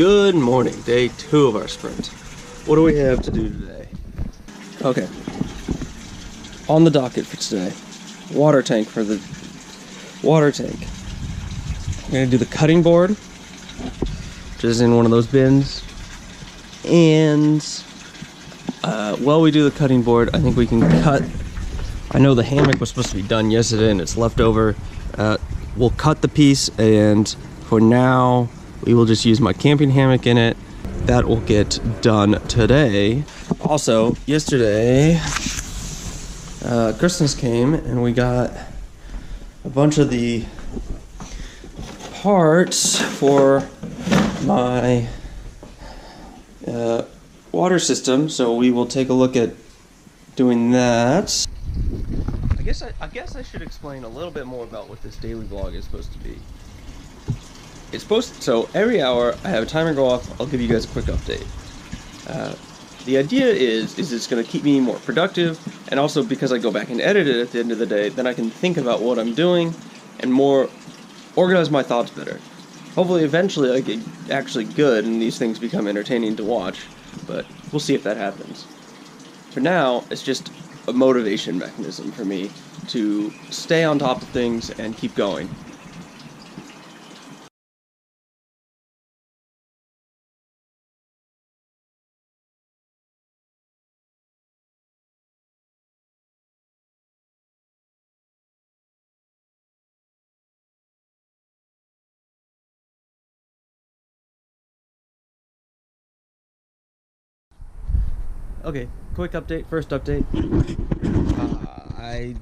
Good morning, day 2 of our sprint. What do we have to do today? Okay. On the docket for today, water tank for the water tank. I'm gonna do the cutting board, which is in one of those bins. And while we do the cutting board, I think we can cut. I know the hammock was supposed to be done yesterday and it's left over. We'll cut the piece, and for now, we will just use my camping hammock in it. That will get done today. Also, yesterday, Christmas came and we got a bunch of the parts for my water system, so we will take a look at doing that. I guess I should explain a little bit more about what this daily vlog is supposed to be. So every hour I have a timer go off. I'll give you guys a quick update. The idea is it's going to keep me more productive, and also because I go back and edit it at the end of the day, then I can think about what I'm doing and more organize my thoughts better. Hopefully eventually I get actually good and these things become entertaining to watch, but we'll see if that happens. For now, it's just a motivation mechanism for me to stay on top of things and keep going. Okay, quick update, first update. I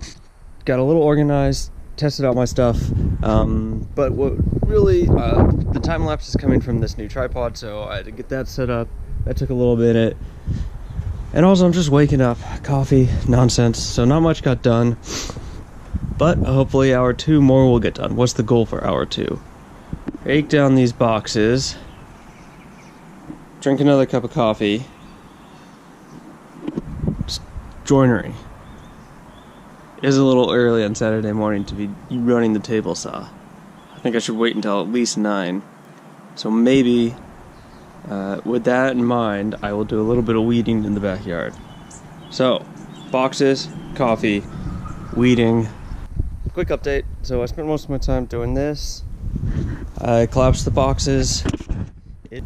got a little organized, tested out my stuff, but what really, the time lapse is coming from this new tripod, so I had to get that set up. That took a little bit. And also I'm just waking up, coffee, nonsense, so not much got done, but hopefully hour 2 more will get done. What's the goal for hour 2? Break down these boxes, drink another cup of coffee, joinery. It is a little early on Saturday morning to be running the table saw. I think I should wait until at least 9. So maybe, with that in mind, I will do a little bit of weeding in the backyard. So, boxes, coffee, weeding. Quick update. So I spent most of my time doing this. I collapsed the boxes.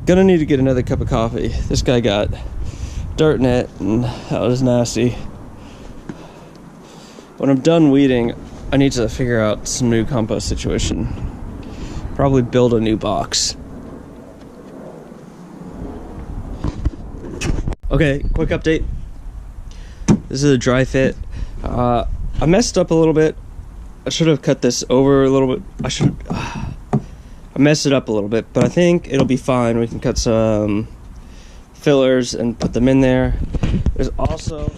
Gonna need to get another cup of coffee. This guy got dirt in it, and that was nasty. When I'm done weeding, I need to figure out some new compost situation. Probably build a new box. Okay, quick update. This is a dry fit. I messed up a little bit. I should have cut this over a little bit. I messed it up a little bit, but I think it'll be fine. We can cut some fillers and put them in there. There's also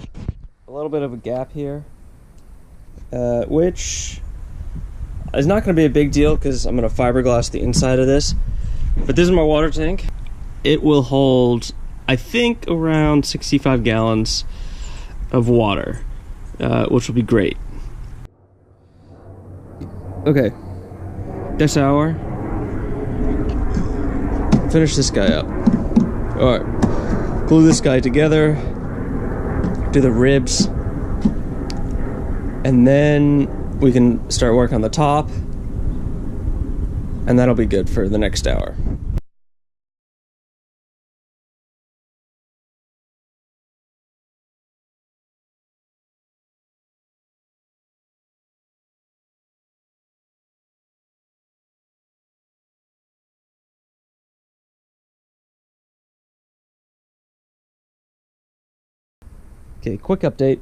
a little bit of a gap here, which is not going to be a big deal because I'm going to fiberglass the inside of this. But this is my water tank. It will hold, I think, around 65 gallons of water, which will be great. Okay, this hour, finish this guy up. All right, glue this guy together, do the ribs, and then we can start work on the top, and that'll be good for the next hour. Okay, quick update.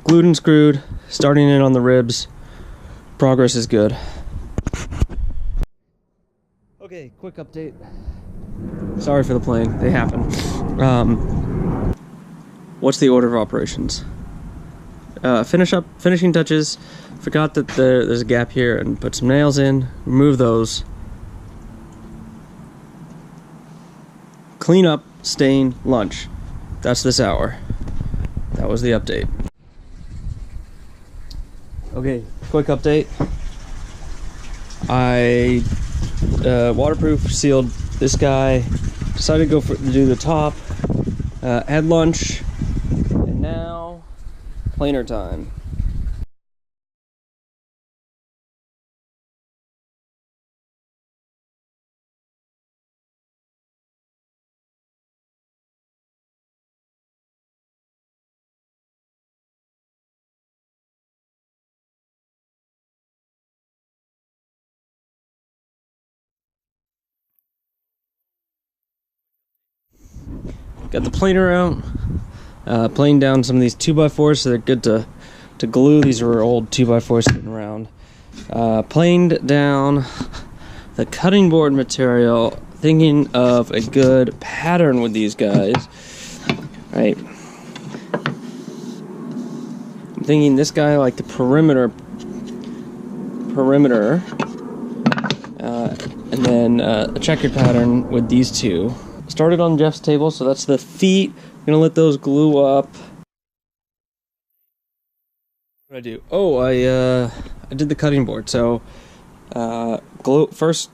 Glued and screwed, starting in on the ribs. Progress is good. Okay, quick update. Sorry for the plane, they happen. What's the order of operations? Finishing touches. Forgot that there's a gap here, and put some nails in. Remove those. Clean up, stain, lunch. That's this hour. That was the update. Okay, quick update. I waterproof sealed This guy decided to to do the top. Had lunch, and now planer time. Got the planer out, planed down some of these 2x4s so they're good to glue. These are old 2x4s sitting around. Planed down the cutting board material, thinking of a good pattern with these guys. Right. I'm thinking this guy, like the perimeter, and then a checkered pattern with these two. Started on Jeff's table, so that's the feet. I'm gonna let those glue up. What did I do? Oh, I did the cutting board. So first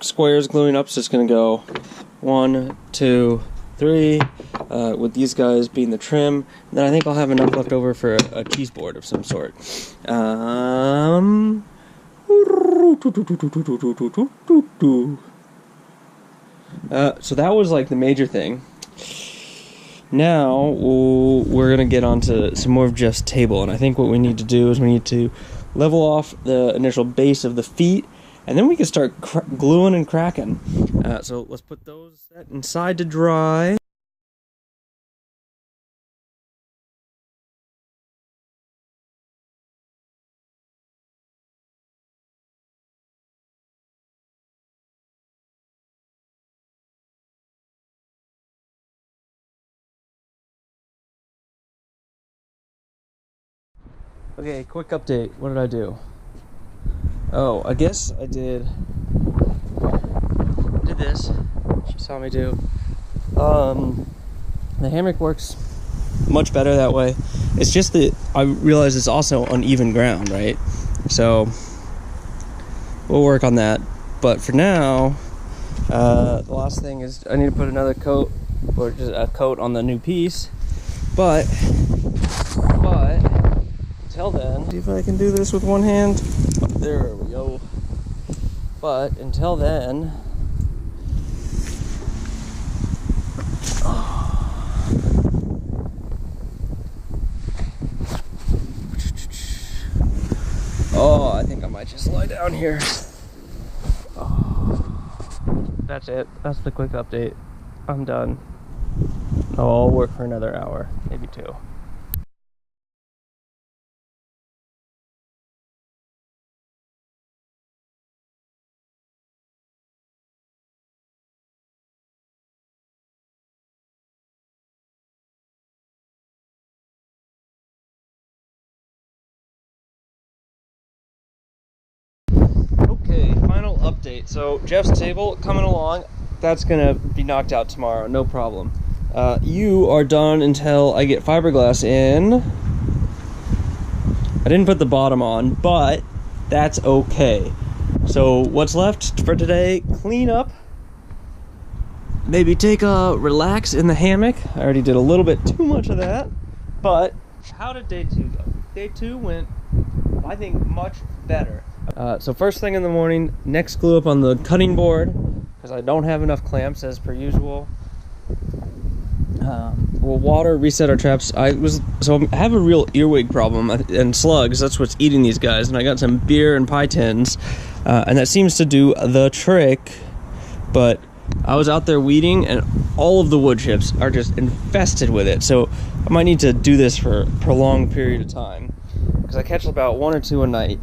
square is gluing up, so it's gonna go 1, 2, 3. With these guys being the trim. And then I think I'll have enough left over for a cheese board of some sort. So that was like the major thing. Now we're gonna get onto some more of Jeff's table, and I think what we need to do is we need to level off the initial base of the feet, and then we can start gluing and cracking. So let's put those set inside to dry. Okay, quick update. What did I do? Oh, I guess I did this. She saw me do. The hammock works much better that way. It's just that I realize it's also uneven ground, right? So we'll work on that. But for now, the last thing is I need to put another coat, or just a coat on the new piece. But until then, see if I can do this with one hand. There we go. But until then, oh, I think I might just lie down here. That's it. That's the quick update. I'm done. I'll work for another hour, maybe 2. Okay, final update. So Jeff's table coming along. That's gonna be knocked out tomorrow, no problem. You are done until I get fiberglass in. I didn't put the bottom on, but that's okay. So what's left for today? Clean up. Maybe take a relax in the hammock. I already did a little bit too much of that. But how did day 2 go? Day 2 went, I think, much better. So first thing in the morning, next glue up on the cutting board, because I don't have enough clamps as per usual. We'll water, reset our traps. I have a real earwig problem and slugs. That's what's eating these guys. And I got some beer and pie tins, and that seems to do the trick. But I was out there weeding, and all of the wood chips are just infested with it. So I might need to do this for a prolonged period of time, because I catch about 1 or 2 a night,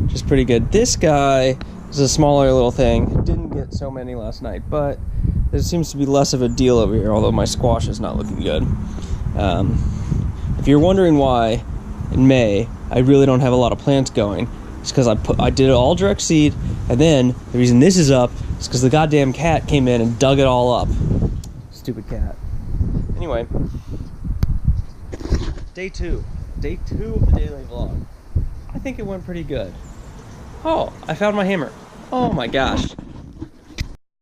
which is pretty good. This guy is a smaller little thing. Didn't get so many last night, but there seems to be less of a deal over here, although my squash is not looking good. If you're wondering why, in May, I really don't have a lot of plants going, it's because I did it all direct seed, and then the reason this is up is because the goddamn cat came in and dug it all up. Stupid cat. Anyway, day 2 of the daily vlog. I think it went pretty good. Oh, I found my hammer. Oh my gosh.